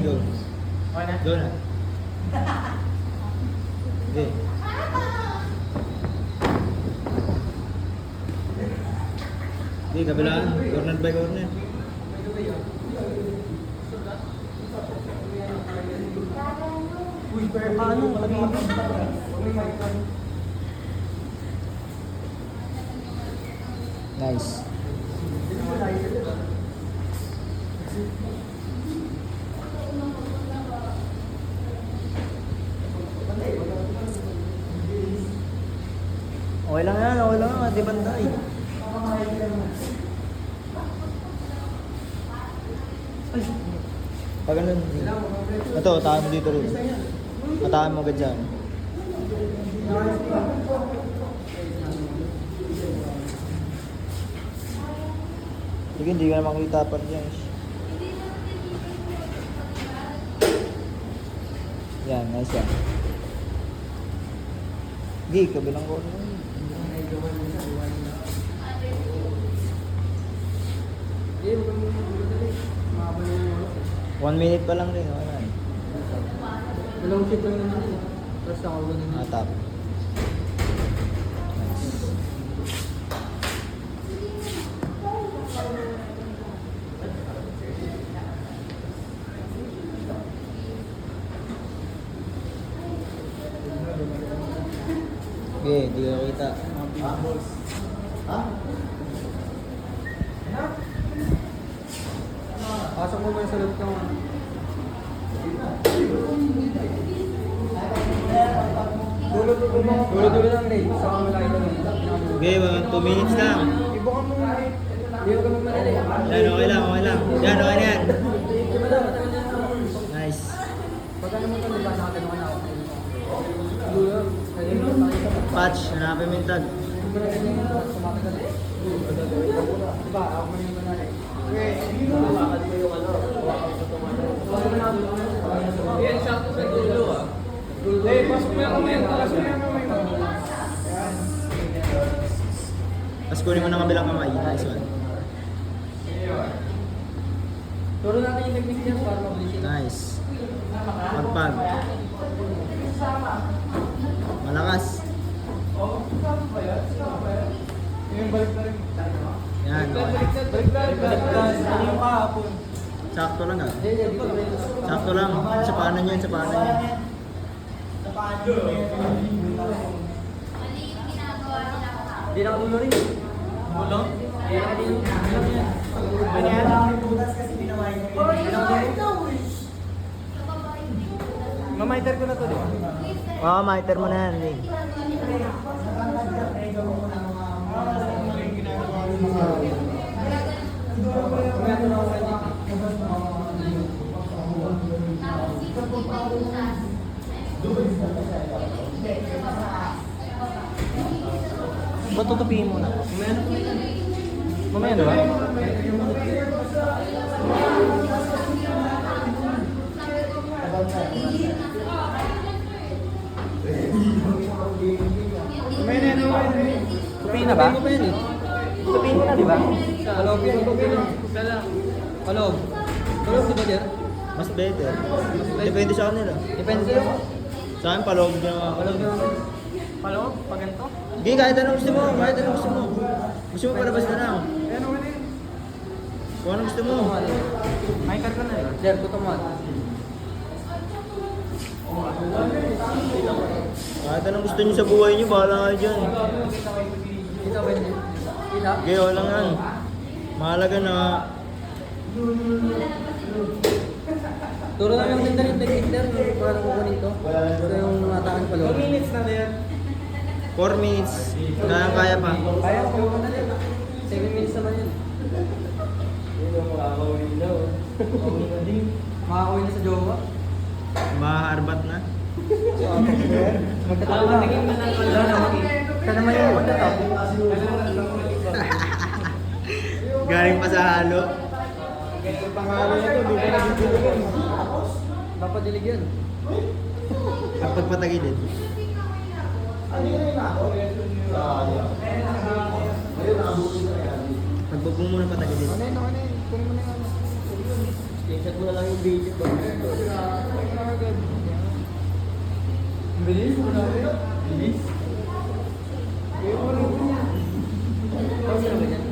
go. Okay na? Go na. Okay. Okay, kabilaan. Corner by corner. Paano? Nice. Okay lang yan, okay lang yan. Di banday. Pag ganun. Ito, tahan mo dito rin. Atahan mo agad dyan. Sige, hindi ka na makita pa rin yan. Yan, nice yan. Sige, kabilang ko. 1 minute pa lang rin. Wala na. Dalawang seat lang naman eh. Tapos ako ganun. Tap. Nice. Okay, di ko kita. Ha? Pasok mo ba yung salot ng dulo lang rin. Sa kamalaki lang. Okay, 2 minutes lang. Ibukan mo nga eh. Hindi ko kami manali. Yan, okay lang, okay lang. Yan, okay na yan. Diba daw, matagal na ako. Nice. Pagka naman kami ba, nakatanungan ako. Dulo. Kaya yung nakita ko. Patch, hanapin mo yung tag. Diba na ganyan yung sumatagal eh. Diba, ako man yung manali. Yan, sakto sa dulo ah. Eh, pasok mo yung kamay. Pasok mo yung kamay. Tapos kunin mo ng kabilang kamay. Nice one. Turo natin yung technique niya para mabilisin. Nice. Pagpag. Malakas. Yung balik na rin. Yan, okay. Baliktad. Ano yung kahapon? Sakto lang ah. Sakto lang. Sa paanan niya, sa paanan niya. Hindi na ulo rin. Ulo? Hindi na ulo. Mamiter ko na to, di ba? Oo, miter mo na yan. Ling. Ba't tutupiin mo na? Mamaya na ba? Tupiin na ba? Tupiin mo na, di ba? Palog. Palog. Palog, di ba dyan? Mas better. Depende sa kanila. Depende sa'yo. Sa akin, palog na. Palog na. Palog? Pag ganito? Hindi, kahit anong gusto mo. Kahit anong gusto mo. Gusto mo palabas na lang. Ano ba yun? Kung anong gusto mo. May card ko na yun. Jer, gutom mo. Kahit anong gusto nyo sa buhay nyo, bahala kayo dyan. Kita ba yun? Kita? Okay, okay lang yan. Mahalaga na. Turo lang yung ganda rin technique there. Paano kukunin ito? Ito yung natakan pa loob. 2 minutes na yan. 4 minutes. Kaya pa. Kaya ko yung na rin. 7 minutes naman yun. Ito makakawin daw. Makakawin na sa jowa. Maharbat na. Magkatawa na. Ka naman yung magkatawa. Galing pa sa halo. Pangalan nito, hindi ka nagtitiligan. Dapat diligyan. At pagpatagilid. Pagbubong muna patagilid. Ano yun? Kunin mo na yun. Screenshot mo na lang yung video. Bilis mo namin. Bilis. Pause na ba yan?